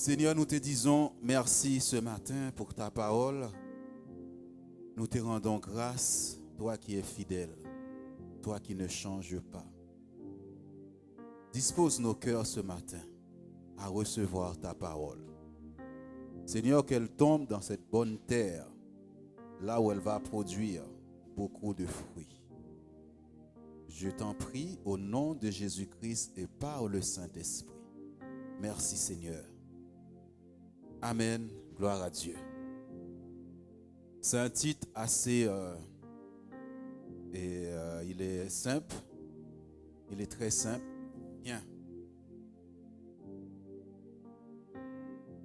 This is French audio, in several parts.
Seigneur, nous te disons merci ce matin pour ta parole. Nous te rendons grâce, toi qui es fidèle, toi qui ne changes pas. Dispose nos cœurs ce matin à recevoir ta parole. Seigneur, qu'elle tombe dans cette bonne terre, là où elle va produire beaucoup de fruits. Je t'en prie au nom de Jésus-Christ et par le Saint-Esprit. Merci Seigneur. Amen. Gloire à Dieu. C'est un titre assez... il est simple. Il est très simple. Bien.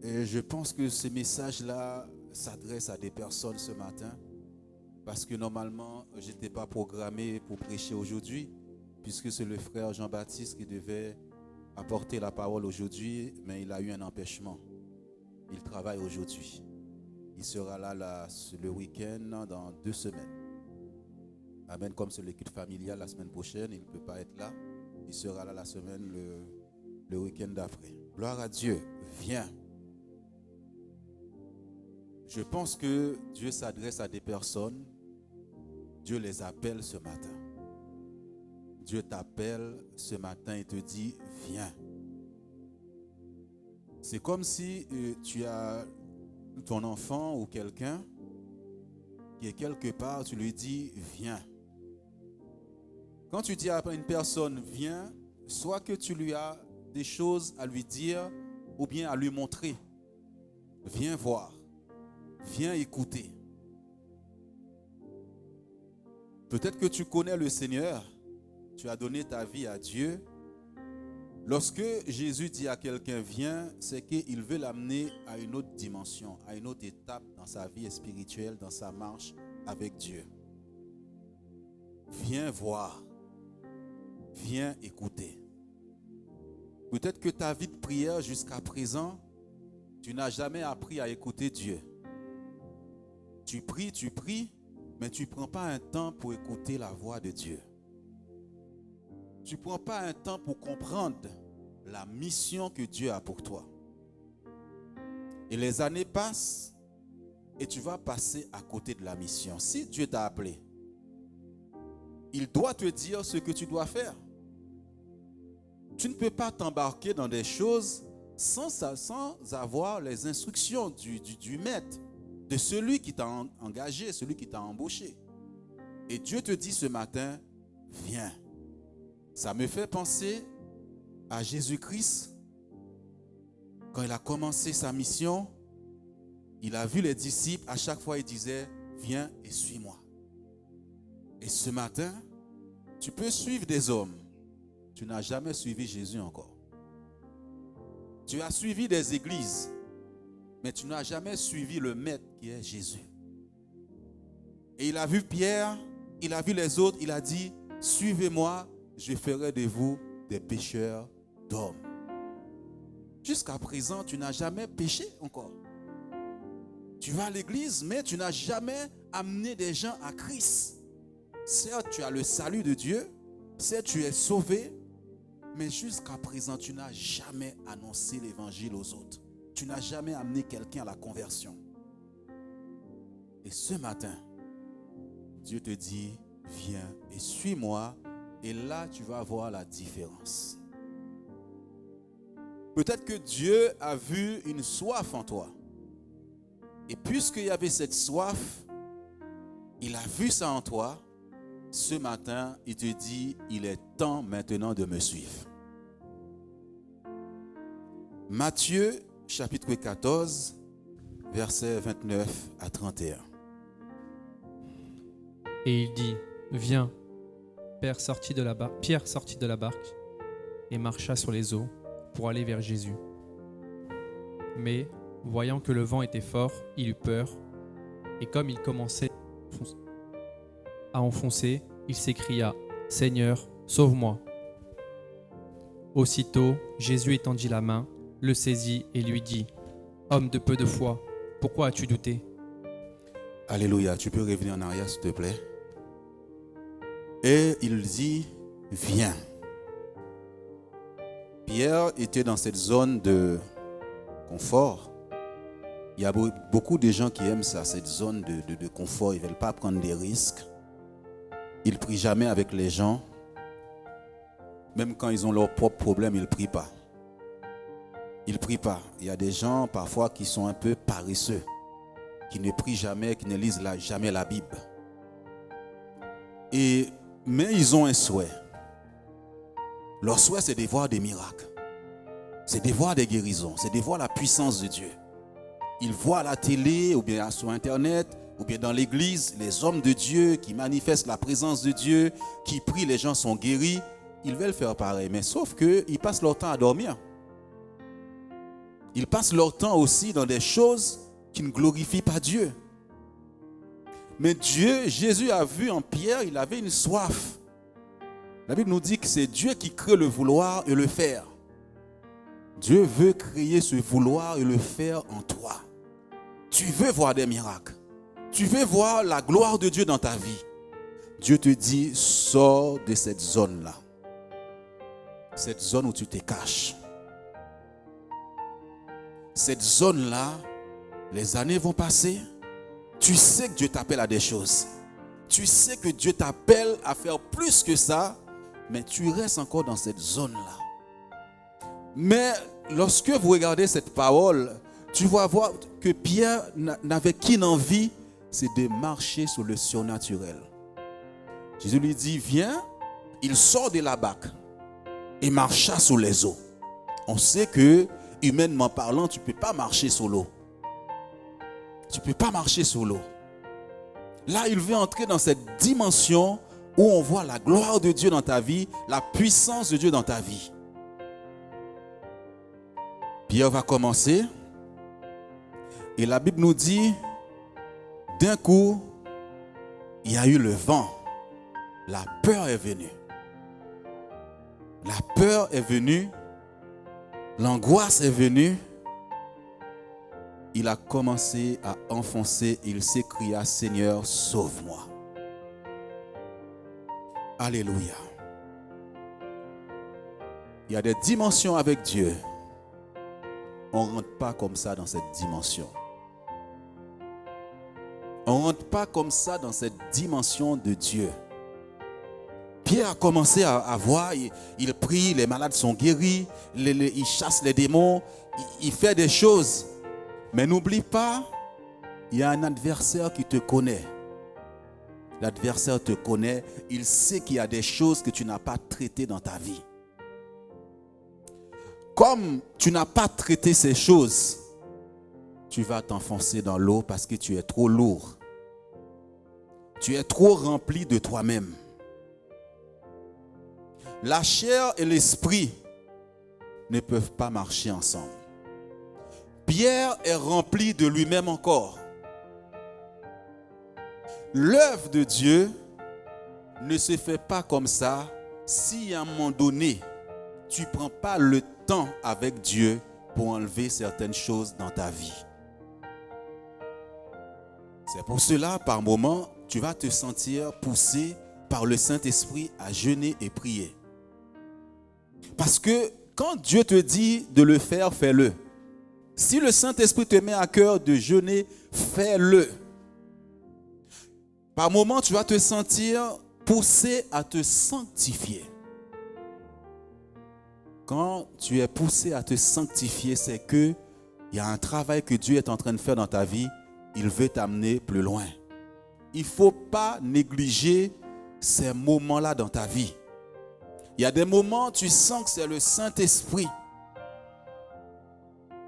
Et je pense que ce message-là s'adresse à des personnes ce matin. Parce que normalement, je n'étais pas programmé pour prêcher aujourd'hui. Puisque c'est le frère Jean-Baptiste qui devait apporter la parole aujourd'hui. Mais il a eu un empêchement. Il travaille aujourd'hui. Il sera là le week-end dans 2 semaines. Amen. Comme c'est l'équipe familiale la semaine prochaine, il ne peut pas être là. Il sera là la semaine, le week-end d'après. Gloire à Dieu. Viens. Je pense que Dieu s'adresse à des personnes. Dieu les appelle ce matin. Dieu t'appelle ce matin et te dit, viens. C'est comme si tu as ton enfant ou quelqu'un qui est quelque part, tu lui dis, viens. Quand tu dis à une personne, viens, soit que tu lui as des choses à lui dire ou bien à lui montrer. Viens voir. Viens écouter. Peut-être que tu connais le Seigneur. Tu as donné ta vie à Dieu. Lorsque Jésus dit à quelqu'un viens, c'est qu'il veut l'amener à une autre dimension, à une autre étape dans sa vie spirituelle, dans sa marche avec Dieu. Viens voir, viens écouter. Peut-être que ta vie de prière jusqu'à présent, tu n'as jamais appris à écouter Dieu. Tu pries, mais tu ne prends pas un temps pour écouter la voix de Dieu. Tu ne prends pas un temps pour comprendre la mission que Dieu a pour toi. Et les années passent et tu vas passer à côté de la mission. Si Dieu t'a appelé, il doit te dire ce que tu dois faire. Tu ne peux pas t'embarquer dans des choses sans avoir les instructions du maître, de celui qui t'a engagé, celui qui t'a embauché. Et Dieu te dit ce matin, viens. Ça me fait penser à Jésus-Christ. Quand il a commencé sa mission, il a vu les disciples, à chaque fois il disait, viens et suis-moi. Et ce matin, tu peux suivre des hommes. Tu n'as jamais suivi Jésus encore. Tu as suivi des églises, mais tu n'as jamais suivi le maître qui est Jésus. Et il a vu Pierre, il a vu les autres, il a dit, suivez-moi, je ferai de vous des pécheurs d'hommes. Jusqu'à présent, tu n'as jamais péché encore. Tu vas à l'église, mais tu n'as jamais amené des gens à Christ. Certes, tu as le salut de Dieu, certes, tu es sauvé, mais jusqu'à présent, tu n'as jamais annoncé l'évangile aux autres. Tu n'as jamais amené quelqu'un à la conversion. Et ce matin, Dieu te dit, viens et suis-moi. Et là, tu vas voir la différence. Peut-être que Dieu a vu une soif en toi. Et puisqu'il y avait cette soif, il a vu ça en toi. Ce matin, il te dit, il est temps maintenant de me suivre. Matthieu, chapitre 14, versets 29 à 31. Et il dit, viens. Pierre sortit de la barque et marcha sur les eaux pour aller vers Jésus. Mais, voyant que le vent était fort, il eut peur, et comme il commençait à enfoncer, il s'écria, « Seigneur, sauve-moi !» Aussitôt, Jésus étendit la main, le saisit et lui dit, « Homme de peu de foi, pourquoi as-tu douté ?» Alléluia, tu peux revenir en arrière s'il te plaît. Et il dit, viens. Pierre était dans cette zone de confort. Il y a beaucoup de gens qui aiment ça, cette zone de confort. Ils ne veulent pas prendre des risques. Ils ne prient jamais avec les gens. Même quand ils ont leurs propres problèmes, ils ne prient pas. Ils ne prient pas. Il y a des gens parfois qui sont un peu paresseux, qui ne prient jamais, qui ne lisent jamais la Bible. Mais ils ont un souhait. Leur souhait, c'est de voir des miracles. C'est de voir des guérisons. C'est de voir la puissance de Dieu. Ils voient à la télé, ou bien sur Internet, ou bien dans l'église, les hommes de Dieu qui manifestent la présence de Dieu, qui prient, les gens sont guéris. Ils veulent faire pareil, mais sauf qu'ils passent leur temps à dormir. Ils passent leur temps aussi dans des choses qui ne glorifient pas Dieu. Mais Dieu, Jésus a vu en Pierre, il avait une soif. La Bible nous dit que c'est Dieu qui crée le vouloir et le faire. Dieu veut créer ce vouloir et le faire en toi. Tu veux voir des miracles. Tu veux voir la gloire de Dieu dans ta vie. Dieu te dit, sors de cette zone-là. Cette zone où tu te caches. Cette zone-là, les années vont passer. Tu sais que Dieu t'appelle à des choses. Tu sais que Dieu t'appelle à faire plus que ça, mais tu restes encore dans cette zone-là. Mais lorsque vous regardez cette parole, tu vas voir que Pierre n'avait qu'une envie, c'est de marcher sur le surnaturel. Jésus lui dit, viens, il sort de la barque et marcha sur les eaux. On sait que, humainement parlant, tu ne peux pas marcher sur l'eau. Tu ne peux pas marcher sur l'eau. Là, il veut entrer dans cette dimension où on voit la gloire de Dieu dans ta vie, la puissance de Dieu dans ta vie. Pierre va commencer. Et la Bible nous dit, d'un coup, il y a eu le vent. La peur est venue. La peur est venue. L'angoisse est venue. Il a commencé à enfoncer. Il s'écria, Seigneur, sauve-moi. Alléluia. Il y a des dimensions avec Dieu. On ne rentre pas comme ça dans cette dimension. On ne rentre pas comme ça dans cette dimension de Dieu. Pierre a commencé à voir, il prie, les malades sont guéris, il chasse les démons, il fait des choses. Mais n'oublie pas, il y a un adversaire qui te connaît. L'adversaire te connaît, il sait qu'il y a des choses que tu n'as pas traitées dans ta vie. Comme tu n'as pas traité ces choses, tu vas t'enfoncer dans l'eau parce que tu es trop lourd. Tu es trop rempli de toi-même. La chair et l'esprit ne peuvent pas marcher ensemble. Pierre est rempli de lui-même encore. L'œuvre de Dieu ne se fait pas comme ça si à un moment donné, tu ne prends pas le temps avec Dieu pour enlever certaines choses dans ta vie. C'est pour cela, par moments, tu vas te sentir poussé par le Saint-Esprit à jeûner et prier. Parce que quand Dieu te dit de le faire, fais-le. Si le Saint-Esprit te met à cœur de jeûner, fais-le. Par moments, tu vas te sentir poussé à te sanctifier. Quand tu es poussé à te sanctifier, c'est qu'il y a un travail que Dieu est en train de faire dans ta vie. Il veut t'amener plus loin. Il ne faut pas négliger ces moments-là dans ta vie. Il y a des moments où tu sens que c'est le Saint-Esprit.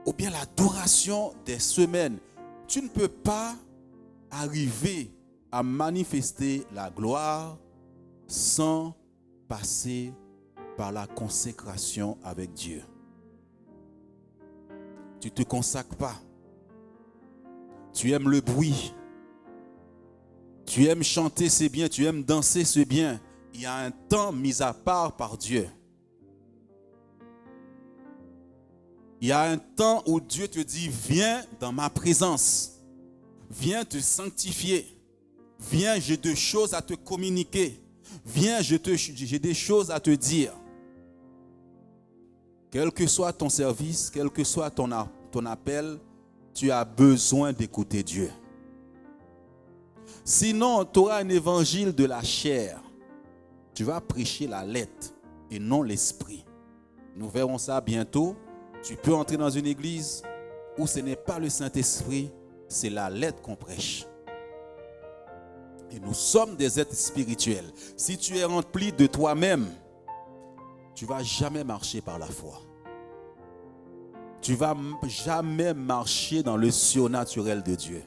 Ou bien l'adoration des semaines. Tu ne peux pas arriver à manifester la gloire sans passer par la consécration avec Dieu. Tu ne te consacres pas. Tu aimes le bruit. Tu aimes chanter, c'est bien. Tu aimes danser, c'est bien. Il y a un temps mis à part par Dieu. Il y a un temps où Dieu te dit, viens dans ma présence. Viens te sanctifier. Viens, j'ai des choses à te communiquer. Viens, j'ai des choses à te dire. Quel que soit ton service, quel que soit ton appel, tu as besoin d'écouter Dieu. Sinon, tu auras un évangile de la chair. Tu vas prêcher la lettre et non l'esprit. Nous verrons ça bientôt. Tu peux entrer dans une église où ce n'est pas le Saint-Esprit, c'est la lettre qu'on prêche. Et nous sommes des êtres spirituels. Si tu es rempli de toi-même, tu ne vas jamais marcher par la foi. Tu ne vas jamais marcher dans le surnaturel de Dieu.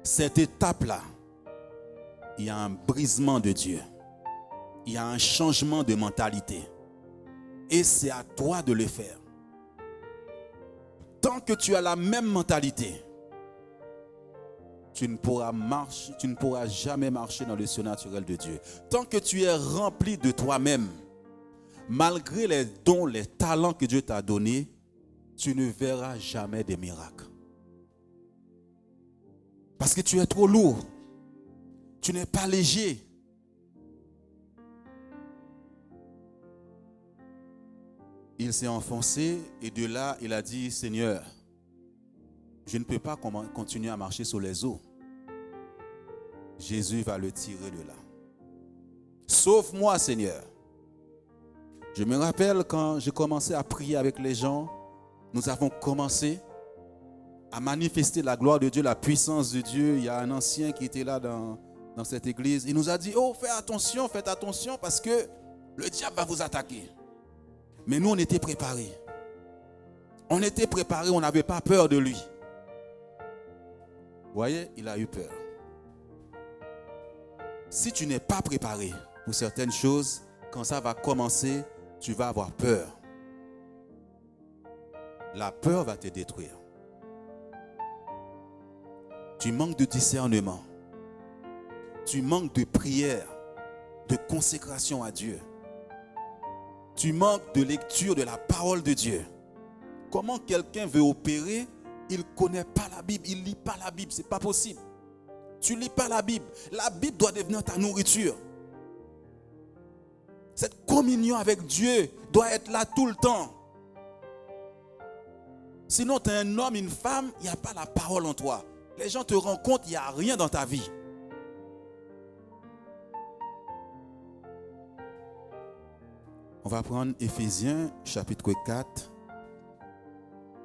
Cette étape-là, il y a un brisement de Dieu. Il y a un changement de mentalité. Et c'est à toi de le faire. Tant que tu as la même mentalité, tu ne pourras jamais marcher dans le surnaturel de Dieu. Tant que tu es rempli de toi-même, malgré les dons, les talents que Dieu t'a donnés, tu ne verras jamais des miracles. Parce que tu es trop lourd. Tu n'es pas léger. Il s'est enfoncé et de là, il a dit, Seigneur, je ne peux pas continuer à marcher sur les eaux. Jésus va le tirer de là. Sauve-moi, Seigneur. Je me rappelle quand j'ai commencé à prier avec les gens, nous avons commencé à manifester la gloire de Dieu, la puissance de Dieu. Il y a un ancien qui était là dans cette église. Il nous a dit, oh, faites attention parce que le diable va vous attaquer. Mais nous, on était préparés. On n'avait pas peur de lui. Vous voyez, il a eu peur. Si tu n'es pas préparé pour certaines choses, quand ça va commencer, tu vas avoir peur. La peur va te détruire. Tu manques de discernement. Tu manques de prière, de consécration à Dieu. Tu manques de lecture de la parole de Dieu. Comment quelqu'un veut opérer, il ne connaît pas la Bible, il ne lit pas la Bible, ce n'est pas possible. Tu ne lis pas la Bible. La Bible doit devenir ta nourriture. Cette communion avec Dieu doit être là tout le temps. Sinon, tu es un homme, une femme, il n'y a pas la parole en toi. Les gens te rendent compte, il n'y a rien dans ta vie. On va prendre Éphésiens chapitre 4,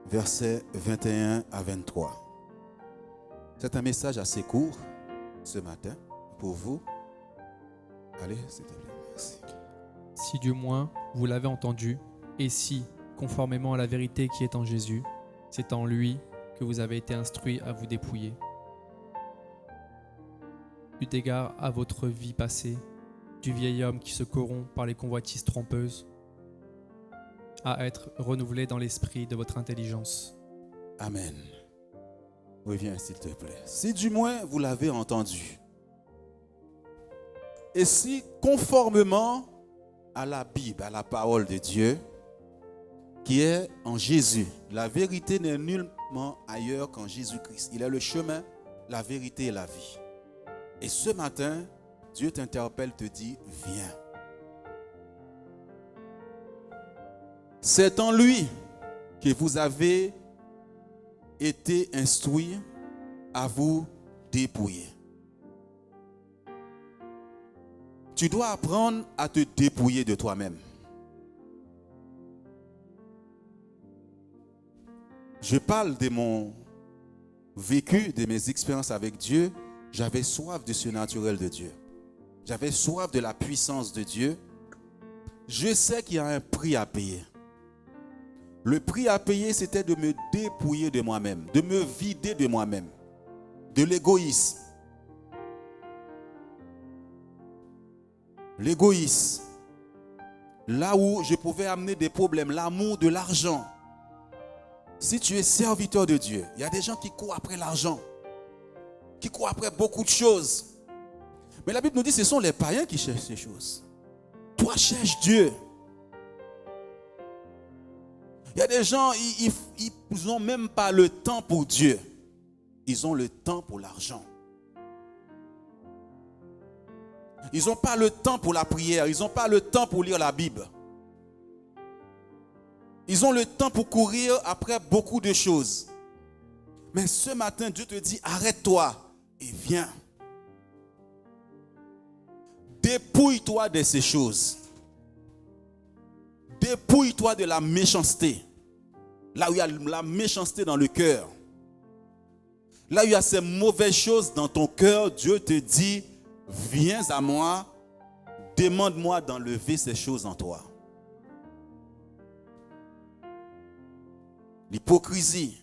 versets 21 à 23. C'est un message assez court ce matin pour vous. Allez, s'il te plaît, merci. Si du moins vous l'avez entendu, et si, conformément à la vérité qui est en Jésus, c'est en lui que vous avez été instruits à vous dépouiller. Eu égard à votre vie passée, du vieil homme qui se corrompt par les convoitises trompeuses, à être renouvelé dans l'esprit de votre intelligence. Amen. Reviens s'il te plaît. Si du moins vous l'avez entendu, et si conformément à la Bible, à la parole de Dieu, qui est en Jésus, la vérité n'est nullement ailleurs qu'en Jésus-Christ. Il est le chemin, la vérité et la vie. Et ce matin, Dieu t'interpelle, te dit, viens. C'est en lui que vous avez été instruits à vous dépouiller. Tu dois apprendre à te dépouiller de toi-même. Je parle de mon vécu, de mes expériences avec Dieu. J'avais soif du surnaturel de Dieu. J'avais soif de la puissance de Dieu. Je sais qu'il y a un prix à payer. Le prix à payer, c'était de me dépouiller de moi-même, de me vider de moi-même, de l'égoïsme. L'égoïsme. Là où je pouvais amener des problèmes, l'amour de l'argent. Si tu es serviteur de Dieu, il y a des gens qui courent après l'argent, qui courent après beaucoup de choses. Mais la Bible nous dit que ce sont les païens qui cherchent ces choses. Toi, cherche Dieu. Il y a des gens, ils n'ont même pas le temps pour Dieu. Ils ont le temps pour l'argent. Ils n'ont pas le temps pour la prière. Ils n'ont pas le temps pour lire la Bible. Ils ont le temps pour courir après beaucoup de choses. Mais ce matin, Dieu te dit, arrête-toi et viens. Dépouille-toi de ces choses. Dépouille-toi de la méchanceté. Là où il y a la méchanceté dans le cœur. Là où il y a ces mauvaises choses dans ton cœur, Dieu te dit, viens à moi, demande-moi d'enlever ces choses en toi. L'hypocrisie.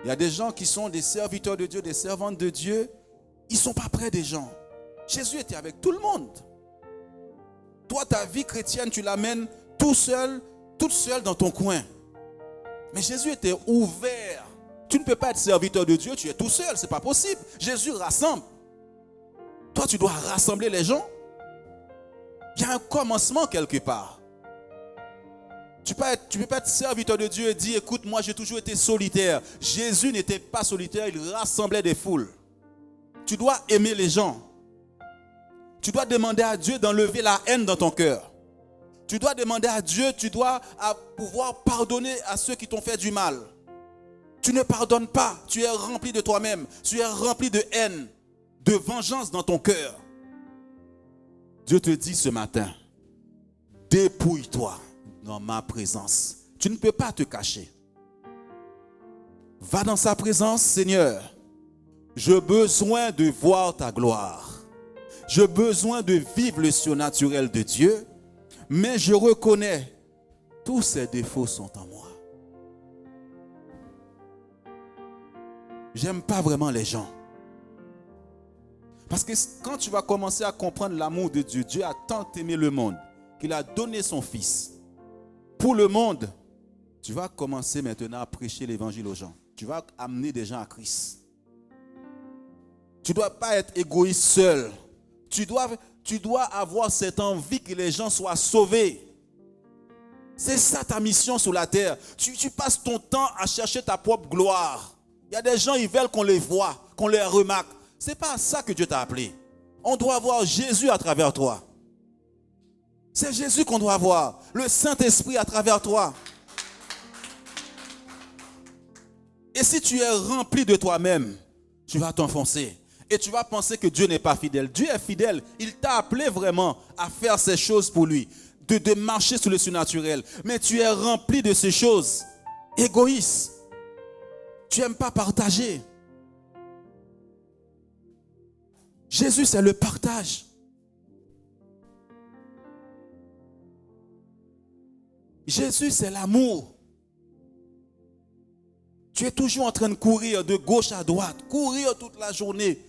Il y a des gens qui sont des serviteurs de Dieu, des servantes de Dieu. Ils ne sont pas près des gens. Jésus était avec tout le monde. Toi, ta vie chrétienne, tu l'amènes tout seul, toute seule dans ton coin. Mais Jésus était ouvert. Tu ne peux pas être serviteur de Dieu, tu es tout seul, ce n'est pas possible. Jésus rassemble. Toi, tu dois rassembler les gens. Il y a un commencement quelque part. Tu ne peux pas être serviteur de Dieu et dire, écoute, moi j'ai toujours été solitaire. Jésus n'était pas solitaire, il rassemblait des foules. Tu dois aimer les gens. Tu dois demander à Dieu d'enlever la haine dans ton cœur. Tu dois demander à Dieu, tu dois pouvoir pardonner à ceux qui t'ont fait du mal. Tu ne pardonnes pas, tu es rempli de toi-même. Tu es rempli de haine, de vengeance dans ton cœur. Dieu te dit ce matin, dépouille-toi dans ma présence. Tu ne peux pas te cacher. Va dans sa présence, Seigneur. J'ai besoin de voir ta gloire. J'ai besoin de vivre le surnaturel de Dieu. Mais je reconnais, tous ces défauts sont en moi. J'aime pas vraiment les gens. Parce que quand tu vas commencer à comprendre l'amour de Dieu, Dieu a tant aimé le monde qu'il a donné son Fils. Pour le monde, tu vas commencer maintenant à prêcher l'évangile aux gens. Tu vas amener des gens à Christ. Tu ne dois pas être égoïste seul. Tu dois avoir cette envie que les gens soient sauvés. C'est ça ta mission sur la terre. Tu passes ton temps à chercher ta propre gloire. Il y a des gens, ils veulent qu'on les voie, qu'on les remarque. Ce n'est pas à ça que Dieu t'a appelé. On doit voir Jésus à travers toi. C'est Jésus qu'on doit voir. Le Saint-Esprit à travers toi. Et si tu es rempli de toi-même, tu vas t'enfoncer. Et tu vas penser que Dieu n'est pas fidèle. Dieu est fidèle. Il t'a appelé vraiment à faire ces choses pour lui. De marcher sur le surnaturel. Mais tu es rempli de ces choses. Égoïste. Tu n'aimes pas partager. Jésus, c'est le partage. Jésus, c'est l'amour. Tu es toujours en train de courir de gauche à droite, courir toute la journée.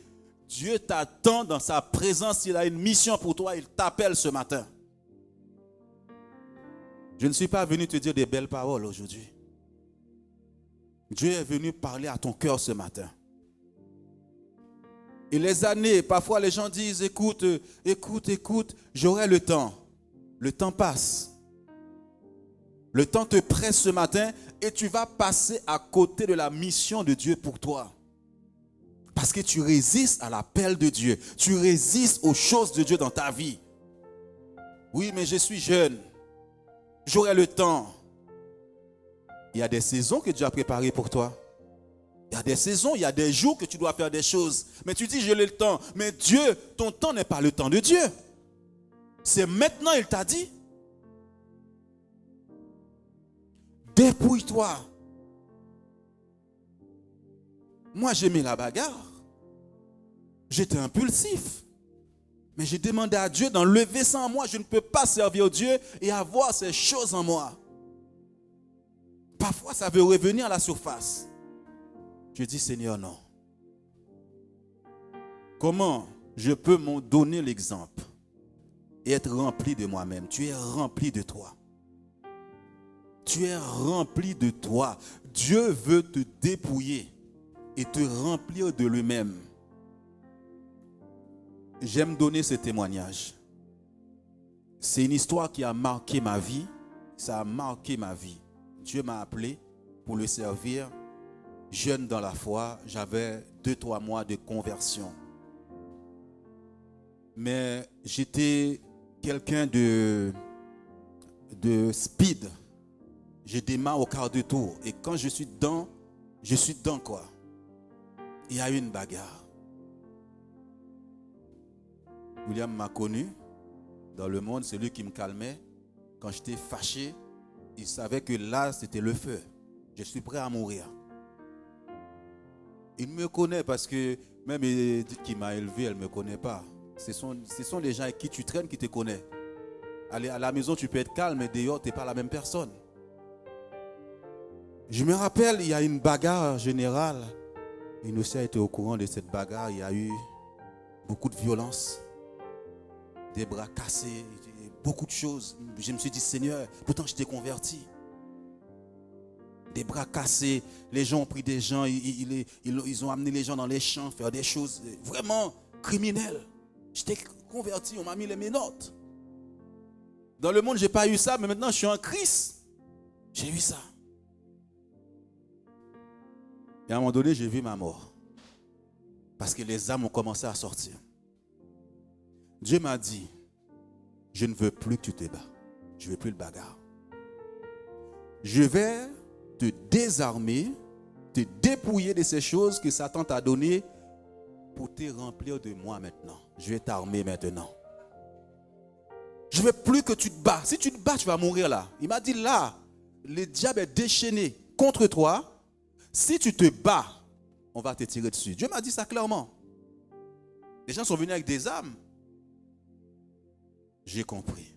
Dieu t'attend dans sa présence. Il a une mission pour toi. Il t'appelle ce matin. Je ne suis pas venu te dire des belles paroles aujourd'hui. Dieu est venu parler à ton cœur ce matin. Et les années, parfois les gens disent, écoute, j'aurai le temps. Le temps passe. Le temps te presse ce matin et tu vas passer à côté de la mission de Dieu pour toi. Parce que tu résistes à l'appel de Dieu. Tu résistes aux choses de Dieu dans ta vie. Oui, mais je suis jeune. J'aurai le temps. Il y a des saisons que Dieu a préparées pour toi. Il y a des saisons, il y a des jours que tu dois faire des choses. Mais tu dis, j'ai le temps. Mais Dieu, ton temps n'est pas le temps de Dieu. C'est maintenant, il t'a dit. Dépouille-toi. Moi, j'aimais la bagarre. J'étais impulsif. Mais j'ai demandé à Dieu d'enlever ça en moi. Je ne peux pas servir Dieu et avoir ces choses en moi. Parfois, ça veut revenir à la surface. Je dis, Seigneur, non. Comment je peux m'en donner l'exemple et être rempli de moi-même? Tu es rempli de toi. Tu es rempli de toi. Dieu veut te dépouiller et te remplir de lui-même. J'aime donner ce témoignage. C'est une histoire qui a marqué ma vie. Ça a marqué ma vie. Dieu m'a appelé pour le servir. Jeune dans la foi, j'avais 2-3 mois de conversion. Mais j'étais quelqu'un de speed. Je démarre au quart de tour. Et quand je suis dedans quoi. Il y a eu une bagarre. William m'a connu. Dans le monde, c'est lui qui me calmait. Quand j'étais fâché, il savait que là, c'était le feu. Je suis prêt à mourir. Il me connaît parce que même Edith qui m'a élevé, elle ne me connaît pas. Ce sont les gens avec qui tu traînes qui te connaissent. À la maison, tu peux être calme, mais dehors, tu n'es pas la même personne. Je me rappelle, il y a une bagarre générale. Innocent était au courant de cette bagarre. Il y a eu beaucoup de violence, des bras cassés, beaucoup de choses. Je me suis dit, Seigneur, pourtant je t'ai converti. Des bras cassés, les gens ont pris des gens, ils ont amené les gens dans les champs, faire des choses vraiment criminelles. Je t'ai converti, on m'a mis les menottes. Dans le monde, je n'ai pas eu ça, mais maintenant je suis en Christ. J'ai eu ça. Et à un moment donné, j'ai vu ma mort. Parce que les âmes ont commencé à sortir. Dieu m'a dit, je ne veux plus que tu te bats. Je ne veux plus le bagarre. Je vais te désarmer, te dépouiller de ces choses que Satan t'a données pour te remplir de moi maintenant. Je vais t'armer maintenant. Je ne veux plus que tu te bats. Si tu te bats, tu vas mourir là. Il m'a dit là, le diable est déchaîné contre toi. Si tu te bats, on va te tirer dessus. Dieu m'a dit ça clairement. Les gens sont venus avec des armes. J'ai compris.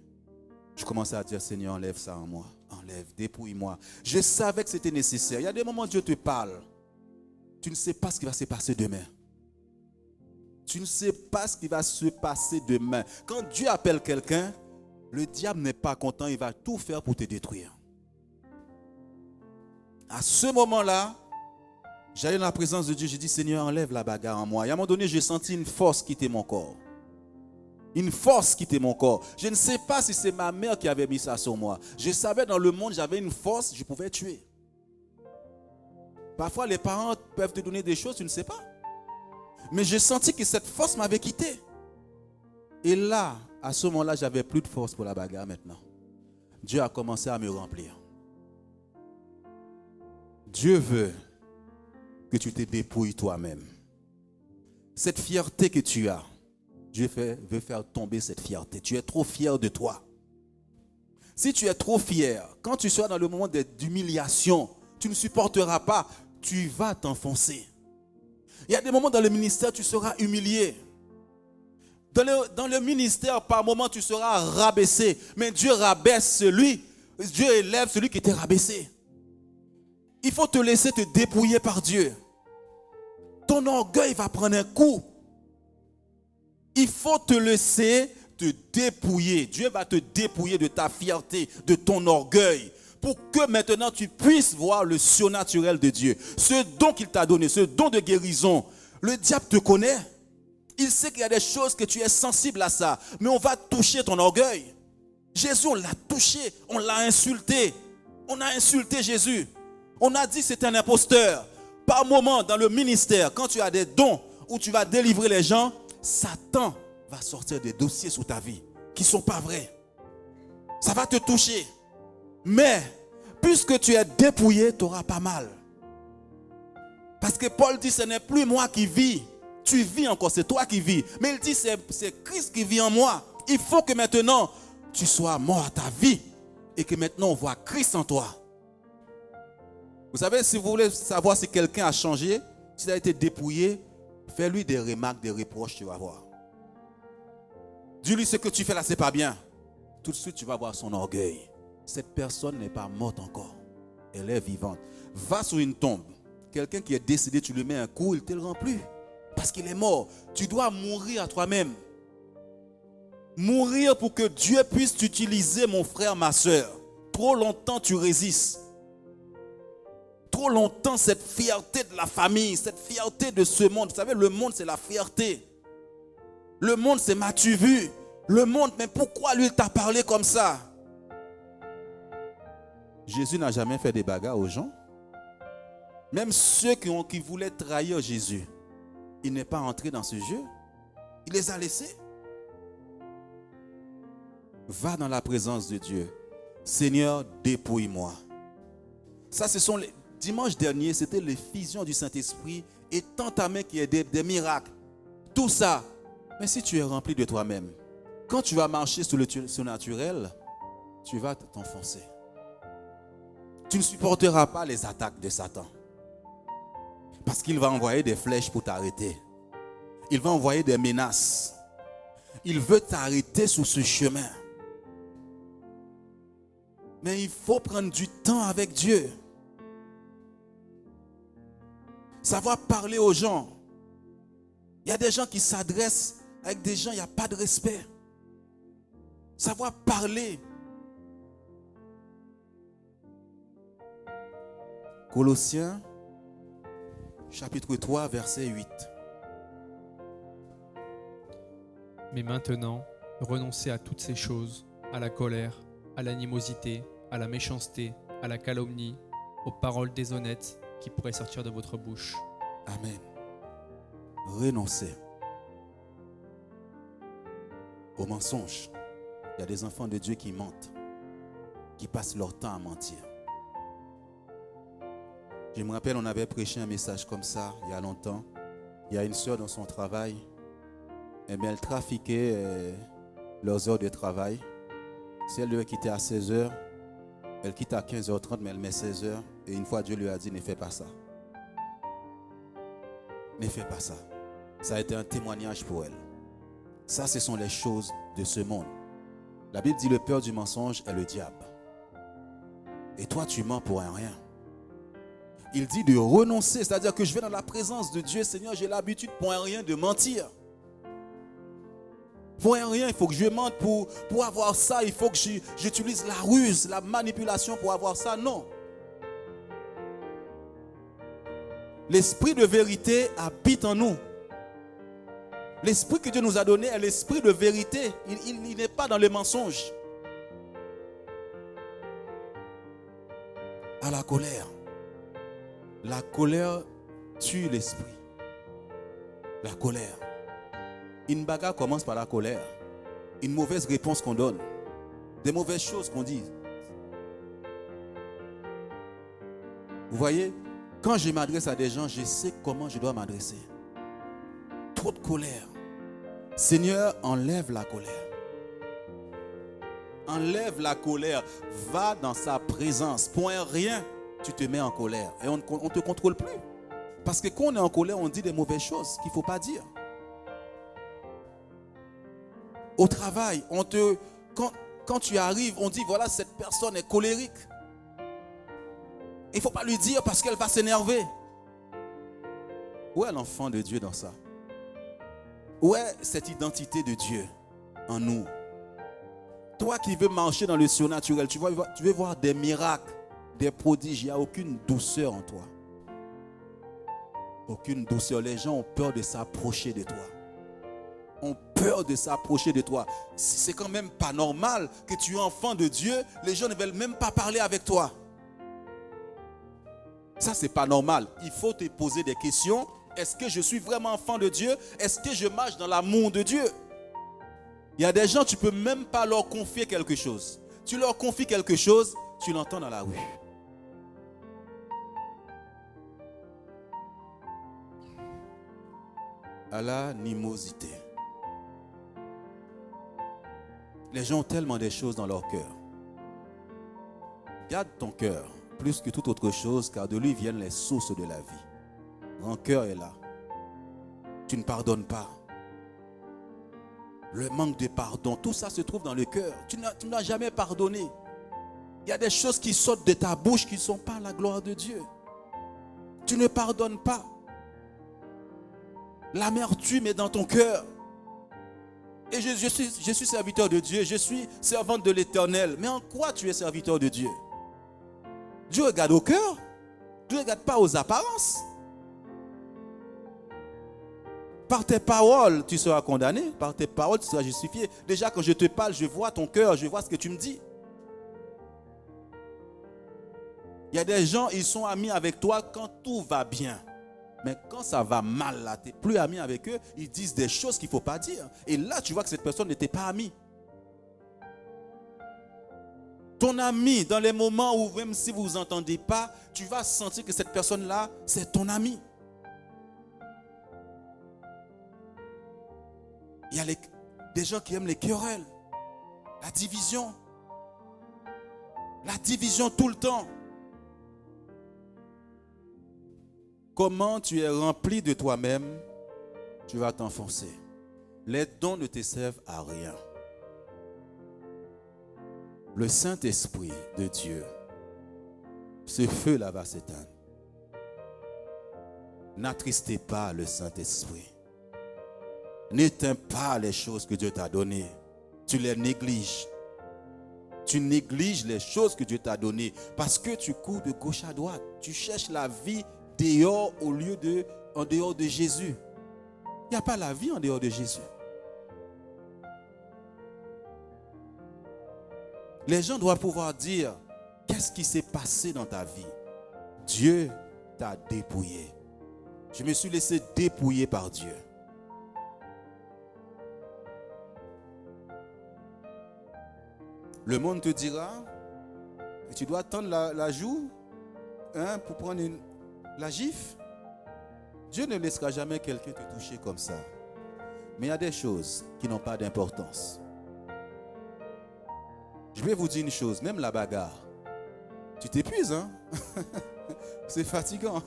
Je commençais à dire, Seigneur, enlève ça en moi. Enlève, dépouille-moi. Je savais que c'était nécessaire. Il y a des moments où Dieu te parle. Tu ne sais pas ce qui va se passer demain. Tu ne sais pas ce qui va se passer demain. Quand Dieu appelle quelqu'un, le diable n'est pas content. Il va tout faire pour te détruire. À ce moment-là, j'allais dans la présence de Dieu. J'ai dit, Seigneur, enlève la bagarre en moi. Et à un moment donné, j'ai senti une force quitter mon corps. Une force quitter mon corps. Je ne sais pas si c'est ma mère qui avait mis ça sur moi. Je savais dans le monde, j'avais une force, je pouvais tuer. Parfois, les parents peuvent te donner des choses, tu ne sais pas. Mais j'ai senti que cette force m'avait quitté. Et là, à ce moment-là, j'avais plus de force pour la bagarre maintenant. Dieu a commencé à me remplir. Dieu veut que tu te dépouilles toi-même. Cette fierté que tu as, Dieu veut faire tomber cette fierté. Tu es trop fier de toi. Si tu es trop fier, quand tu seras dans le moment d'humiliation, tu ne supporteras pas, tu vas t'enfoncer. Il y a des moments dans le ministère, tu seras humilié. Dans le ministère, par moments, tu seras rabaissé. Mais Dieu Dieu élève celui qui était rabaissé. Il faut te laisser te dépouiller par Dieu. Ton orgueil va prendre un coup. Il faut te laisser te dépouiller. Dieu va te dépouiller de ta fierté, de ton orgueil, pour que maintenant tu puisses voir le surnaturel de Dieu. Ce don qu'il t'a donné, ce don de guérison, le diable te connaît. Il sait qu'il y a des choses que tu es sensible à ça, mais on va toucher ton orgueil. Jésus, on l'a touché, on l'a insulté. On a insulté Jésus. On a dit que c'est un imposteur. Par moment, dans le ministère, quand tu as des dons où tu vas délivrer les gens, Satan va sortir des dossiers sur ta vie qui ne sont pas vrais. Ça va te toucher. Mais, puisque tu es dépouillé, tu n'auras pas mal. Parce que Paul dit, ce n'est plus moi qui vis. Tu vis encore, c'est toi qui vis. Mais il dit, c'est Christ qui vit en moi. Il faut que maintenant, tu sois mort à ta vie. Et que maintenant, on voit Christ en toi. Vous savez, si vous voulez savoir si quelqu'un a changé, s'il a été dépouillé, fais-lui des remarques, des reproches, tu vas voir. Dis-lui, ce que tu fais là, c'est pas bien. Tout de suite, tu vas voir son orgueil. Cette personne n'est pas morte encore. Elle est vivante. Va sur une tombe. Quelqu'un qui est décédé, tu lui mets un coup, il ne te le rend plus. Parce qu'il est mort. Tu dois mourir à toi-même. Mourir pour que Dieu puisse t'utiliser, mon frère, ma soeur. Trop longtemps, tu résistes. Trop longtemps, cette fierté de la famille, cette fierté de ce monde. Vous savez, le monde, c'est la fierté. Le monde, c'est m'as-tu vu? Le monde, mais pourquoi lui, il t'a parlé comme ça? Jésus n'a jamais fait des bagarres aux gens. Même ceux qui voulaient trahir Jésus, il n'est pas entré dans ce jeu. Il les a laissés. Va dans la présence de Dieu. Seigneur, dépouille-moi. Ça, ce sont les... Dimanche dernier, c'était l'effusion du Saint-Esprit et tant ta main qui est des miracles. Tout ça. Mais si tu es rempli de toi-même, quand tu vas marcher sur le surnaturel, tu vas t'enfoncer. Tu ne supporteras pas les attaques de Satan. Parce qu'il va envoyer des flèches pour t'arrêter. Il va envoyer des menaces. Il veut t'arrêter sur ce chemin. Mais il faut prendre du temps avec Dieu. Savoir parler aux gens. Il y a des gens qui s'adressent avec des gens, il n'y a pas de respect. Savoir parler. Colossiens, chapitre 3, verset 8. Mais maintenant, renoncez à toutes ces choses, à la colère, à l'animosité, à la méchanceté, à la calomnie, aux paroles déshonnêtes qui pourraient sortir de votre bouche. Amen. Renoncez au mensonge. Il y a des enfants de Dieu qui mentent, qui passent leur temps à mentir. Je me rappelle, on avait prêché un message comme ça il y a longtemps. Il y a une sœur dans son travail, elle trafiquait leurs heures de travail. Si elle devait quitter à 16h, elle quitte à 15h30, mais elle met 16h. Et une fois, Dieu lui a dit, ne fais pas ça. Ne fais pas ça. Ça a été un témoignage pour elle. Ça, ce sont les choses de ce monde. La Bible dit, le père du mensonge est le diable. Et toi, tu mens pour un rien. Il dit de renoncer, c'est-à-dire que je vais dans la présence de Dieu. Seigneur, j'ai l'habitude pour un rien de mentir. Pour un rien, il faut que je mente pour avoir ça. Il faut que j'utilise la ruse, la manipulation pour avoir ça. Non. L'esprit de vérité habite en nous. L'esprit que Dieu nous a donné est l'esprit de vérité. Il n'est pas dans les mensonges. À la colère. La colère tue l'esprit. La colère. Une bagarre commence par la colère. Une mauvaise réponse qu'on donne. Des mauvaises choses qu'on dit. Vous voyez, quand je m'adresse à des gens, je sais comment je dois m'adresser. Trop de colère. Seigneur, enlève la colère. Enlève la colère. Va dans sa présence. Pour un rien, tu te mets en colère. Et on ne te contrôle plus. Parce que quand on est en colère, on dit des mauvaises choses qu'il ne faut pas dire. Au travail, quand tu arrives, on dit voilà, cette personne est colérique. Il ne faut pas lui dire parce qu'elle va s'énerver. Où est l'enfant de Dieu dans ça? Où est cette identité de Dieu en nous? Toi qui veux marcher dans le surnaturel, tu veux voir des miracles, des prodiges. Il n'y a aucune douceur en toi. Aucune douceur. Les gens ont peur de s'approcher de toi. Ont peur de s'approcher de toi. C'est quand même pas normal que tu es enfant de Dieu. Les gens ne veulent même pas parler avec toi. Ça, c'est pas normal. Il faut te poser des questions. Est-ce que je suis vraiment enfant de Dieu? Est-ce que je marche dans l'amour de Dieu? Il y a des gens, tu ne peux même pas leur confier quelque chose. Tu leur confies quelque chose, tu l'entends dans la rue. À l'animosité. Les gens ont tellement de choses dans leur cœur. Garde ton cœur plus que toute autre chose, car de lui viennent les sources de la vie. Rancœur est là. Tu ne pardonnes pas. Le manque de pardon, tout ça se trouve dans le cœur. Tu n'as jamais pardonné. Il y a des choses qui sortent de ta bouche qui ne sont pas la gloire de Dieu. Tu ne pardonnes pas. L'amertume est dans ton cœur. Et je suis serviteur de Dieu, je suis servante de l'Éternel. Mais en quoi tu es serviteur de Dieu? Dieu regarde au cœur. Dieu ne regarde pas aux apparences. Par tes paroles, tu seras condamné. Par tes paroles, tu seras justifié. Déjà, quand je te parle, je vois ton cœur, je vois ce que tu me dis. Il y a des gens, ils sont amis avec toi quand tout va bien. Mais quand ça va mal, là, tu n'es plus ami avec eux, ils disent des choses qu'il ne faut pas dire. Et là, tu vois que cette personne n'était pas amie. ton ami dans les moments où même si vous vous entendez pas, tu vas sentir que cette personne-là, c'est ton ami. Il y a des gens qui aiment les querelles, la division tout le temps. Comment tu es rempli de toi-même, tu vas t'enfoncer. Les dons ne te servent à rien. Le Saint-Esprit de Dieu, ce feu-là va s'éteindre. N'attristez pas le Saint-Esprit. N'éteins pas les choses que Dieu t'a données. Tu les négliges. Tu négliges les choses que Dieu t'a données parce que tu cours de gauche à droite. Tu cherches la vie dehors en dehors de Jésus. Il n'y a pas la vie en dehors de Jésus. Les gens doivent pouvoir dire, qu'est-ce qui s'est passé dans ta vie? Dieu t'a dépouillé. Je me suis laissé dépouiller par Dieu. Le monde te dira, tu dois tendre la joue pour prendre la gifle. Dieu ne laissera jamais quelqu'un te toucher comme ça. Mais il y a des choses qui n'ont pas d'importance. Je vais vous dire une chose, même la bagarre, tu t'épuises, hein? C'est fatigant,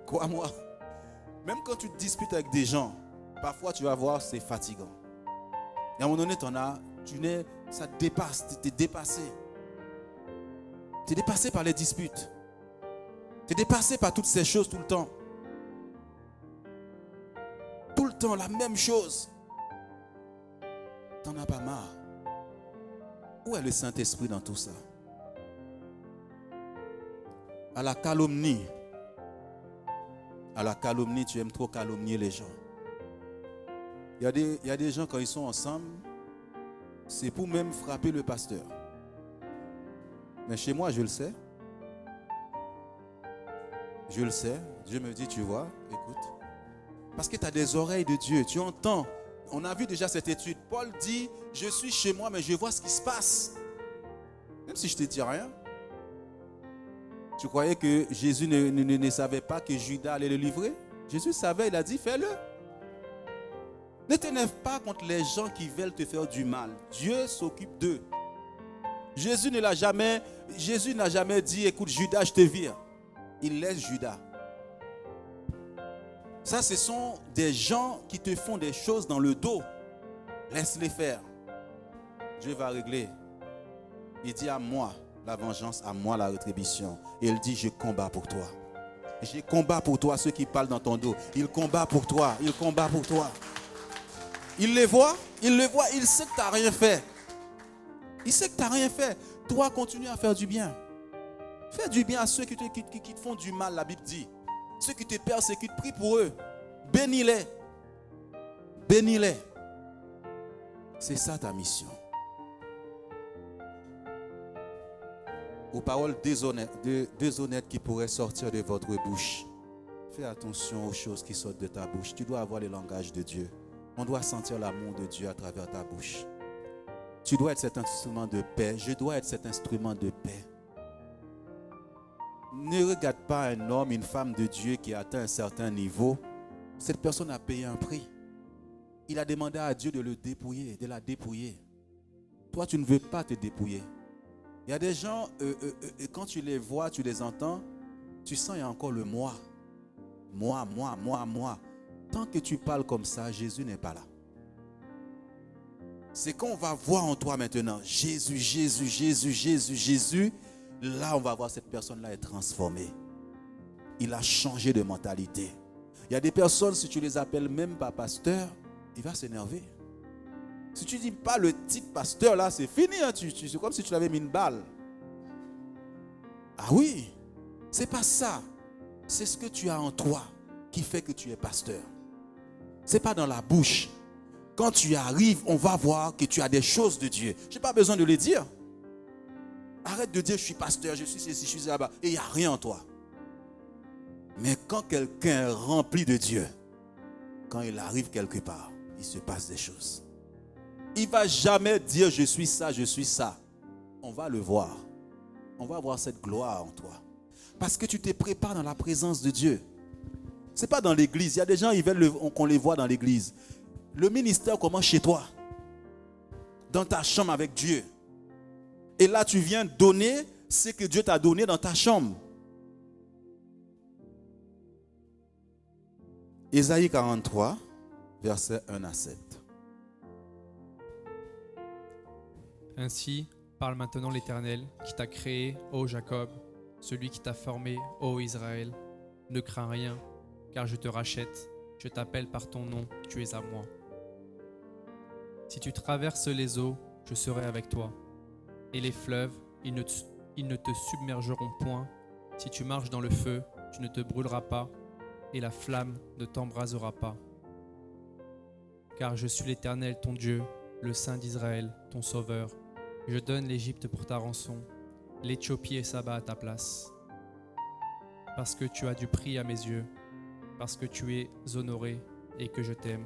crois-moi. Même quand tu te disputes avec des gens, parfois tu vas voir, c'est fatigant. Et à un moment donné, ça te dépasse, tu es dépassé. Tu es dépassé par les disputes. Tu es dépassé par toutes ces choses tout le temps. Tout le temps, la même chose. T'en as pas marre. Où est le Saint-Esprit dans tout ça? À la calomnie, tu aimes trop calomnier les gens. Il y a des gens, quand ils sont ensemble, c'est pour même frapper le pasteur. Mais chez moi, je le sais. Je le sais. Dieu me dit, tu vois, écoute. Parce que tu as des oreilles de Dieu. Tu entends. On a vu déjà cette étude. Paul dit, je suis chez moi, mais je vois ce qui se passe. Même si je ne te dis rien. Tu croyais que Jésus ne savait pas que Judas allait le livrer? Jésus savait, il a dit, fais-le. Ne t'énerve pas contre les gens qui veulent te faire du mal. Dieu s'occupe d'eux. Jésus n'a jamais dit, écoute Judas, je te vire. Il laisse Judas. Ça, ce sont des gens qui te font des choses dans le dos. Laisse-les faire. Dieu va régler. Il dit à moi la vengeance, à moi la rétribution. Et il dit, je combats pour toi. Je combats pour toi ceux qui parlent dans ton dos. Il combat pour toi. Il combat pour toi. Il les voit, il sait que tu n'as rien fait. Il sait que tu n'as rien fait. Toi, continue à faire du bien. Fais du bien à ceux qui te font du mal, la Bible dit. Ceux qui te persécutent, prie pour eux. Bénis-les. Bénis-les. C'est ça ta mission. Aux paroles déshonnêtes qui pourraient sortir de votre bouche. Fais attention aux choses qui sortent de ta bouche. Tu dois avoir le langage de Dieu. On doit sentir l'amour de Dieu à travers ta bouche. Tu dois être cet instrument de paix. Je dois être cet instrument de paix. Ne regarde pas un homme, une femme de Dieu qui a atteint un certain niveau. Cette personne a payé un prix. Il a demandé à Dieu de le dépouiller, de la dépouiller. Toi, tu ne veux pas te dépouiller. Il y a des gens, quand tu les vois, tu les entends, tu sens qu'il y a encore le moi. Moi. Tant que tu parles comme ça, Jésus n'est pas là. C'est quand on va voir en toi maintenant, Jésus. Là, on va voir cette personne-là être transformée. Il a changé de mentalité. Il y a des personnes, si tu les appelles même pas pasteur, il va s'énerver. Si tu ne dis pas le titre pasteur, là, c'est fini. Hein, c'est comme si tu l'avais mis une balle. Ah oui, c'est pas ça. C'est ce que tu as en toi qui fait que tu es pasteur. C'est pas dans la bouche. Quand tu arrives, on va voir que tu as des choses de Dieu. Je n'ai pas besoin de le dire. Arrête de dire je suis pasteur, je suis ceci, je suis là-bas. Et il n'y a rien en toi. Mais quand quelqu'un est rempli de Dieu, quand il arrive quelque part, il se passe des choses. Il ne va jamais dire je suis ça. On va le voir. on va voir cette gloire en toi. Parce que tu te prépares dans la présence de Dieu. Ce n'est pas dans l'église. Il y a des gens, ils veulent qu'on les voit dans l'église. Le ministère commence chez toi. Dans ta chambre avec Dieu. Et là, tu viens donner ce que Dieu t'a donné dans ta chambre. Ésaïe 43, versets 1 à 7. Ainsi parle maintenant l'Éternel qui t'a créé, ô Jacob, celui qui t'a formé, ô Israël. Ne crains rien, car je te rachète, je t'appelle par ton nom, tu es à moi. Si tu traverses les eaux, je serai avec toi, et les fleuves, ils ne te submergeront point. Si tu marches dans le feu, tu ne te brûleras pas, et la flamme ne t'embrasera pas. Car je suis l'Éternel ton Dieu, le Saint d'Israël, ton Sauveur. Je donne l'Égypte pour ta rançon, l'Éthiopie et Saba à ta place. Parce que tu as du prix à mes yeux, parce que tu es honoré et que je t'aime.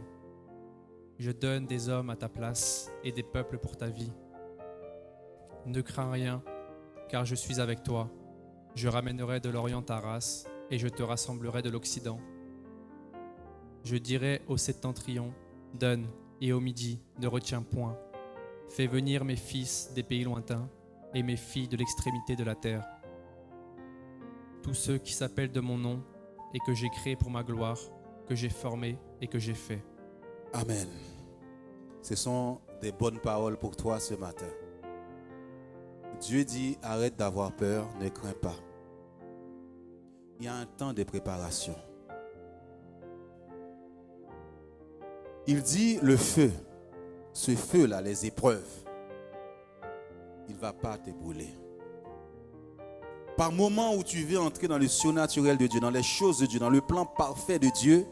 Je donne des hommes à ta place et des peuples pour ta vie. Ne crains rien, car je suis avec toi. Je ramènerai de l'Orient ta race, et je te rassemblerai de l'Occident. Je dirai au septentrion, donne, et au midi, ne retiens point. Fais venir mes fils des pays lointains, et mes filles de l'extrémité de la terre. Tous ceux qui s'appellent de mon nom, et que j'ai créé pour ma gloire, que j'ai formé et que j'ai fait. Amen. Ce sont des bonnes paroles pour toi ce matin. Dieu dit, arrête d'avoir peur, ne crains pas. Il y a un temps de préparation. Il dit, le feu, ce feu-là, les épreuves, il ne va pas te brûler. Par moment où tu veux entrer dans le surnaturel de Dieu, dans les choses de Dieu, dans le plan parfait de Dieu,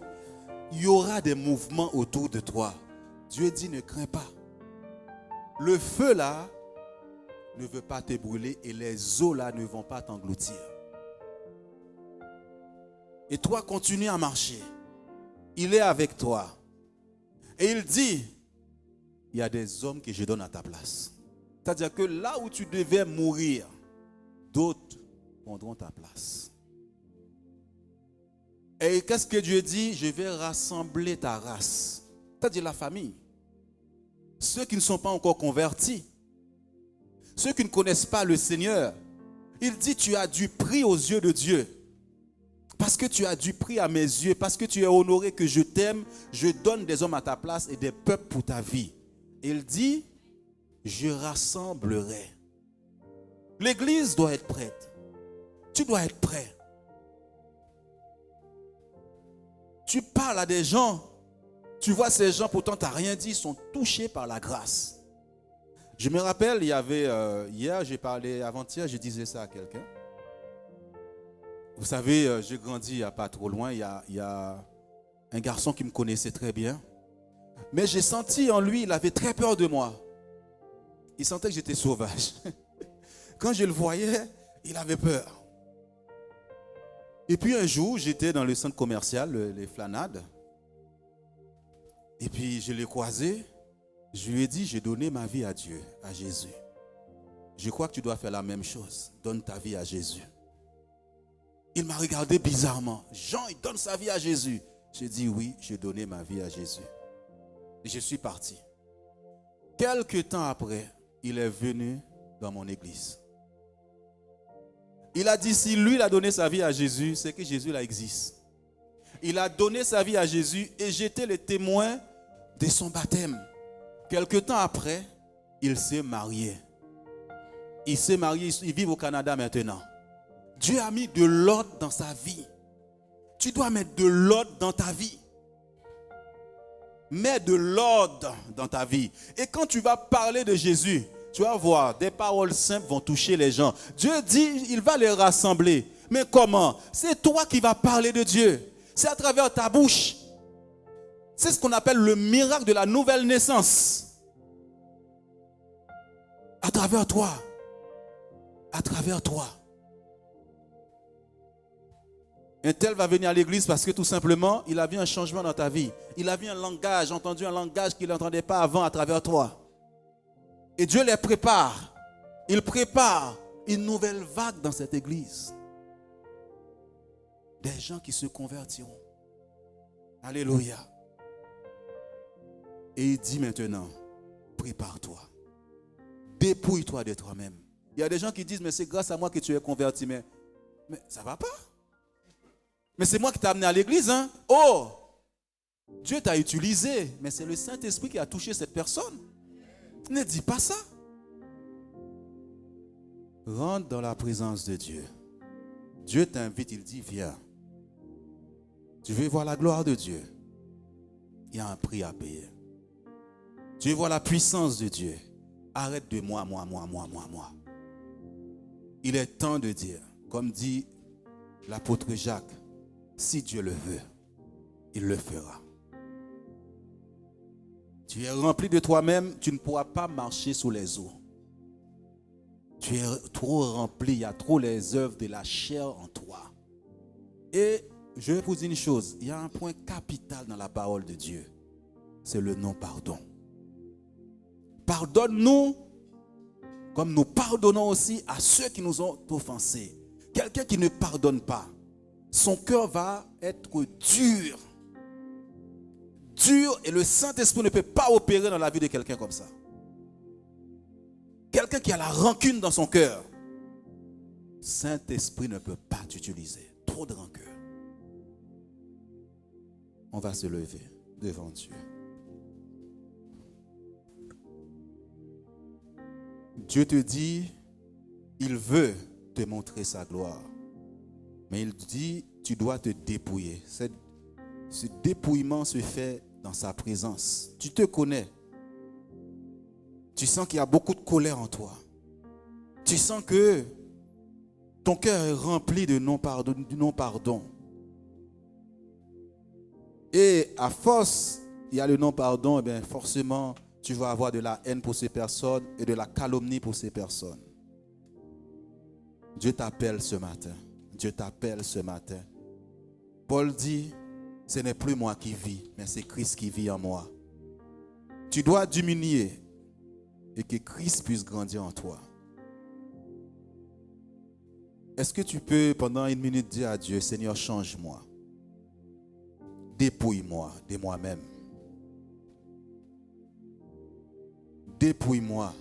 il y aura des mouvements autour de toi. Dieu dit, ne crains pas. Le feu là ne veut pas te brûler et les eaux là ne vont pas t'engloutir. Et toi, continue à marcher. Il est avec toi. Et il dit, il y a des hommes que je donne à ta place. C'est-à-dire que là où tu devais mourir, d'autres prendront ta place. Et qu'est-ce que Dieu dit? Je vais rassembler ta race. C'est-à-dire la famille. Ceux qui ne sont pas encore convertis. Ceux qui ne connaissent pas le Seigneur. Il dit, tu as du prix aux yeux de Dieu. Parce que tu as du prix à mes yeux, parce que tu es honoré, que je t'aime, je donne des hommes à ta place et des peuples pour ta vie. Il dit, je rassemblerai. L'église doit être prête. Tu dois être prêt. Tu parles à des gens, tu vois ces gens, pourtant tu n'as rien dit, ils sont touchés par la grâce. Je me rappelle, il y avait, hier j'ai parlé, avant-hier, je disais ça à quelqu'un. Vous savez, j'ai grandi il n'y a pas trop loin, il y a un garçon qui me connaissait très bien. Mais j'ai senti en lui, il avait très peur de moi. Il sentait que j'étais sauvage. Quand je le voyais, il avait peur. Et puis un jour, j'étais dans le centre commercial, les Flanades. Et puis je l'ai croisé. Je lui ai dit, j'ai donné ma vie à Dieu, à Jésus. Je crois que tu dois faire la même chose. Donne ta vie à Jésus. Il m'a regardé bizarrement. Jean, il donne sa vie à Jésus. J'ai dit oui, j'ai donné ma vie à Jésus. Et je suis parti. Quelque temps après, il est venu dans mon église. Il a dit, si lui il a donné sa vie à Jésus, c'est que Jésus là existe. Il a donné sa vie à Jésus et j'étais le témoin de son baptême. Quelque temps après, il s'est marié. Il s'est marié, il vit au Canada maintenant. Dieu a mis de l'ordre dans sa vie. Tu dois mettre de l'ordre dans ta vie. Mets de l'ordre dans ta vie. Et quand tu vas parler de Jésus, tu vas voir, des paroles simples vont toucher les gens. Dieu dit, il va les rassembler. Mais comment? C'est toi qui vas parler de Dieu. C'est à travers ta bouche. C'est ce qu'on appelle le miracle de la nouvelle naissance. À travers toi. À travers toi. Un tel va venir à l'église parce que tout simplement, il a vu un changement dans ta vie. Il a vu un langage, entendu un langage qu'il n'entendait pas avant à travers toi. Et Dieu les prépare. Il prépare une nouvelle vague dans cette église. Des gens qui se convertiront. Alléluia. Et il dit maintenant, prépare-toi. Dépouille-toi de toi-même. Il y a des gens qui disent, mais c'est grâce à moi que tu es converti. Mais ça ne va pas. Mais c'est moi qui t'ai amené à l'église. Hein? Oh, Dieu t'a utilisé. Mais c'est le Saint-Esprit qui a touché cette personne. Ne dis pas ça. Rentre dans la présence de Dieu. Dieu t'invite, il dit, viens. Tu veux voir la gloire de Dieu? Il y a un prix à payer. Tu veux voir la puissance de Dieu? Arrête de moi. Il est temps de dire, comme dit l'apôtre Jacques, si Dieu le veut, il le fera. Tu es rempli de toi-même, tu ne pourras pas marcher sous les eaux. Tu es trop rempli, il y a trop les œuvres de la chair en toi. Et je vais vous dire une chose, il y a un point capital dans la parole de Dieu, c'est le non-pardon. Pardonne-nous comme nous pardonnons aussi à ceux qui nous ont offensés. Quelqu'un qui ne pardonne pas, son cœur va être dur. Dur, et le Saint-Esprit ne peut pas opérer dans la vie de quelqu'un comme ça. Quelqu'un qui a la rancune dans son cœur, Saint-Esprit ne peut pas t'utiliser. Trop de rancœur. On va se lever devant Dieu. Dieu te dit, il veut te montrer sa gloire. Mais il dit, tu dois te dépouiller. Ce dépouillement se fait dans sa présence. Tu te connais. Tu sens qu'il y a beaucoup de colère en toi. Tu sens que ton cœur est rempli de non-pardon. Et à force, il y a le non-pardon, et bien forcément, tu vas avoir de la haine pour ces personnes et de la calomnie pour ces personnes. Dieu t'appelle ce matin. Dieu t'appelle ce matin. Paul dit, ce n'est plus moi qui vis, mais c'est Christ qui vit en moi. Tu dois diminuer et que Christ puisse grandir en toi. Est-ce que tu peux, pendant une minute, dire à Dieu, Seigneur, change-moi. Dépouille-moi de moi-même. Dépouille-moi.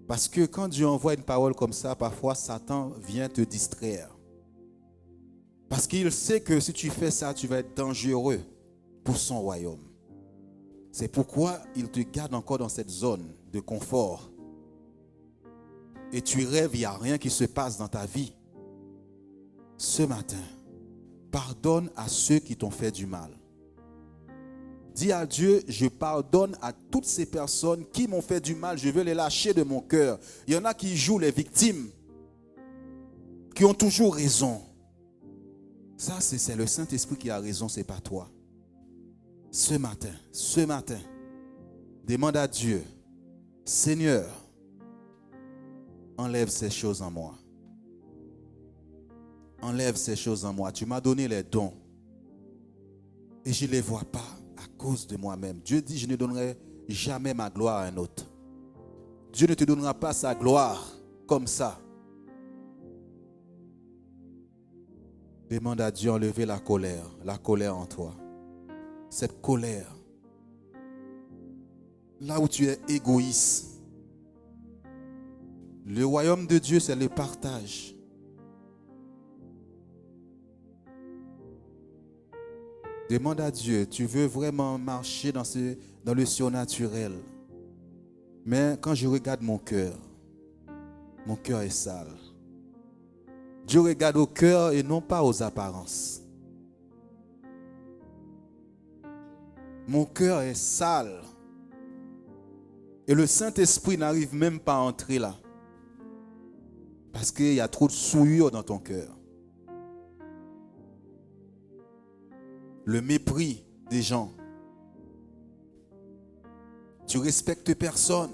Parce que quand Dieu envoie une parole comme ça, parfois Satan vient te distraire. Parce qu'il sait que si tu fais ça, tu vas être dangereux pour son royaume. C'est pourquoi il te garde encore dans cette zone de confort. Et tu rêves, il n'y a rien qui se passe dans ta vie. Ce matin, pardonne à ceux qui t'ont fait du mal. Dis à Dieu, je pardonne à toutes ces personnes qui m'ont fait du mal. Je veux les lâcher de mon cœur. Il y en a qui jouent les victimes, qui ont toujours raison. Ça, c'est le Saint-Esprit qui a raison, ce n'est pas toi. Ce matin, demande à Dieu, Seigneur, enlève ces choses en moi. Enlève ces choses en moi. Tu m'as donné les dons et je ne les vois pas à cause de moi-même. Dieu dit, je ne donnerai jamais ma gloire à un autre. Dieu ne te donnera pas sa gloire comme ça. Demande à Dieu d'enlever la colère en toi. Cette colère, là où tu es égoïste. Le royaume de Dieu, c'est le partage. Demande à Dieu, tu veux vraiment marcher dans le surnaturel. Mais quand je regarde mon cœur est sale. Dieu regarde au cœur et non pas aux apparences. Mon cœur est sale. Et le Saint-Esprit n'arrive même pas à entrer là. Parce qu'il y a trop de souillure dans ton cœur. Le mépris des gens. Tu respectes personne.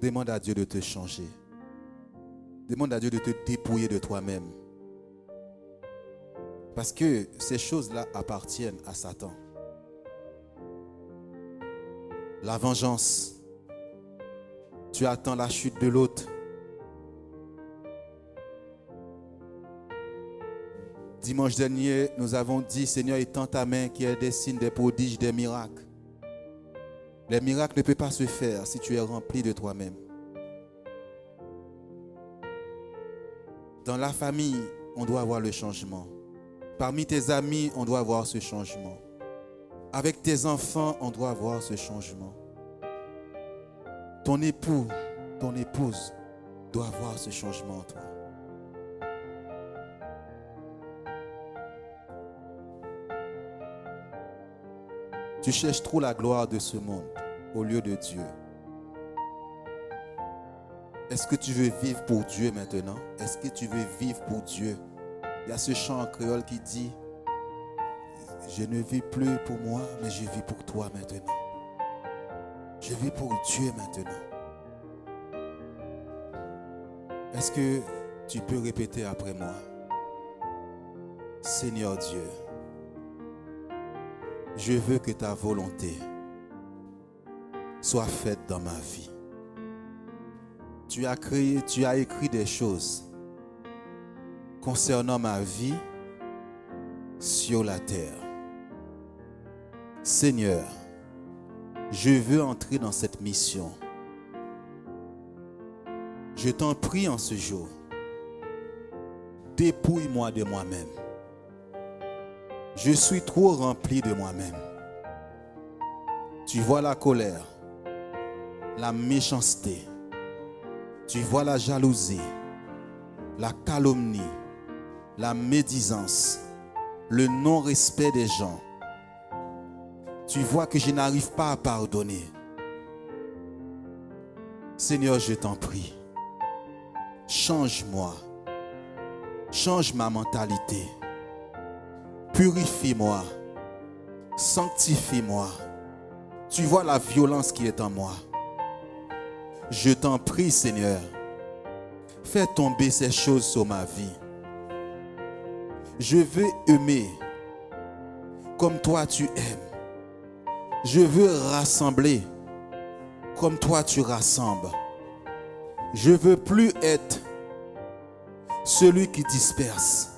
Demande à Dieu de te changer. Demande à Dieu de te dépouiller de toi-même. Parce que ces choses-là appartiennent à Satan. La vengeance, Tu attends la chute de l'autre. Dimanche dernier, nous avons dit, Seigneur, étends ta main qui est des signes, des prodiges, des miracles. Les miracles ne peuvent pas se faire si tu es rempli de toi-même. Dans la famille, on doit avoir le changement. Parmi tes amis, on doit avoir ce changement. Avec tes enfants, on doit avoir ce changement. Ton époux, ton épouse doit avoir ce changement en toi. Tu cherches trop la gloire de ce monde au lieu de Dieu. Est-ce que tu veux vivre pour Dieu maintenant? Est-ce que tu veux vivre pour Dieu? Il y a ce chant en créole qui dit « Je ne vis plus pour moi, mais je vis pour toi maintenant. Je vis pour Dieu maintenant. » Est-ce que tu peux répéter après moi? Seigneur Dieu, je veux que ta volonté soit faite dans ma vie. Tu as écrit des choses concernant ma vie sur la terre. Seigneur, je veux entrer dans cette mission. Je t'en prie en ce jour, dépouille-moi de moi-même. Je suis trop rempli de moi-même. Tu vois la colère, la méchanceté, tu vois la jalousie, la calomnie, la médisance, le non-respect des gens. Tu vois que je n'arrive pas à pardonner. Seigneur, je t'en prie, change-moi, change ma mentalité. Purifie-moi, sanctifie-moi. Tu vois la violence qui est en moi. Je t'en prie, Seigneur, fais tomber ces choses sur ma vie. Je veux aimer comme toi tu aimes. Je veux rassembler comme toi tu rassembles. Je veux plus être celui qui disperse,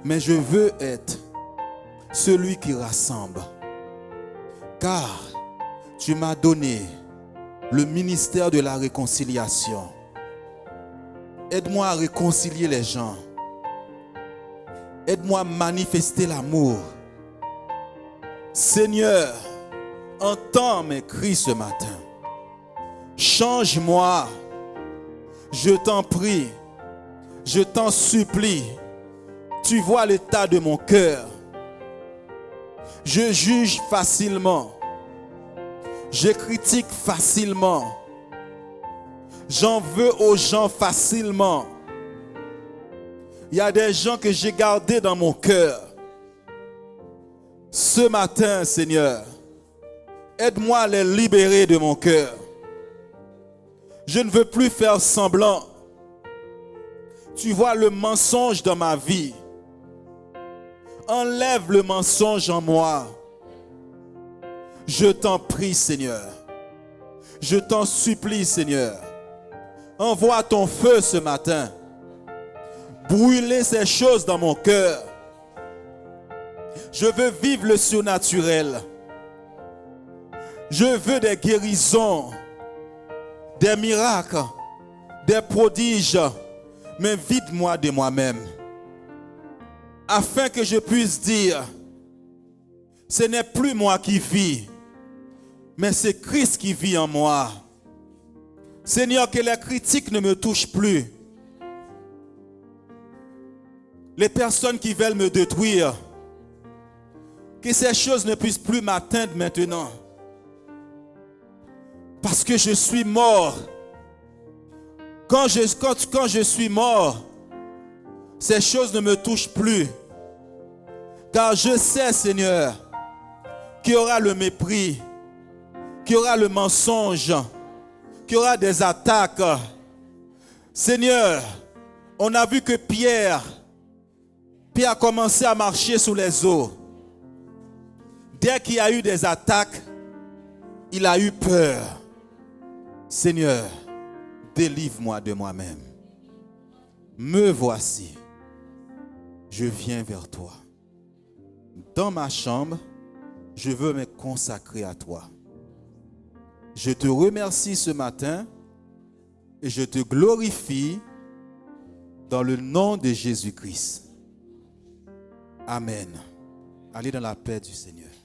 mais je veux être celui qui rassemble. Car tu m'as donné le ministère de la réconciliation. Aide-moi à réconcilier les gens. Aide-moi à manifester l'amour. Seigneur, entends mes cris ce matin. Change-moi. Je t'en prie. Je t'en supplie. Tu vois l'état de mon cœur. Je juge facilement. Je critique facilement. J'en veux aux gens facilement. Il y a des gens que j'ai gardés dans mon cœur. Ce matin, Seigneur, aide-moi à les libérer de mon cœur. Je ne veux plus faire semblant. Tu vois le mensonge dans ma vie. Enlève le mensonge en moi. Je t'en prie, Seigneur. Je t'en supplie, Seigneur. Envoie ton feu ce matin. Brûler ces choses dans mon cœur. Je veux vivre le surnaturel. Je veux des guérisons, des miracles, des prodiges. Mais vide-moi de moi-même. Afin que je puisse dire, ce n'est plus moi qui vis, mais c'est Christ qui vit en moi. Seigneur, que les critiques ne me touchent plus. Les personnes qui veulent me détruire, que ces choses ne puissent plus m'atteindre maintenant. Parce que je suis mort. Quand je suis mort, ces choses ne me touchent plus. Car je sais, Seigneur, qu'il y aura le mépris, qu'il y aura le mensonge, qu'il y aura des attaques. Seigneur, on a vu que Pierre a commencé à marcher sous les eaux. Dès qu'il y a eu des attaques, il a eu peur. Seigneur, délivre-moi de moi-même. Me voici. Je viens vers toi. Dans ma chambre, je veux me consacrer à toi. Je te remercie ce matin et je te glorifie dans le nom de Jésus-Christ. Amen. Allez dans la paix du Seigneur.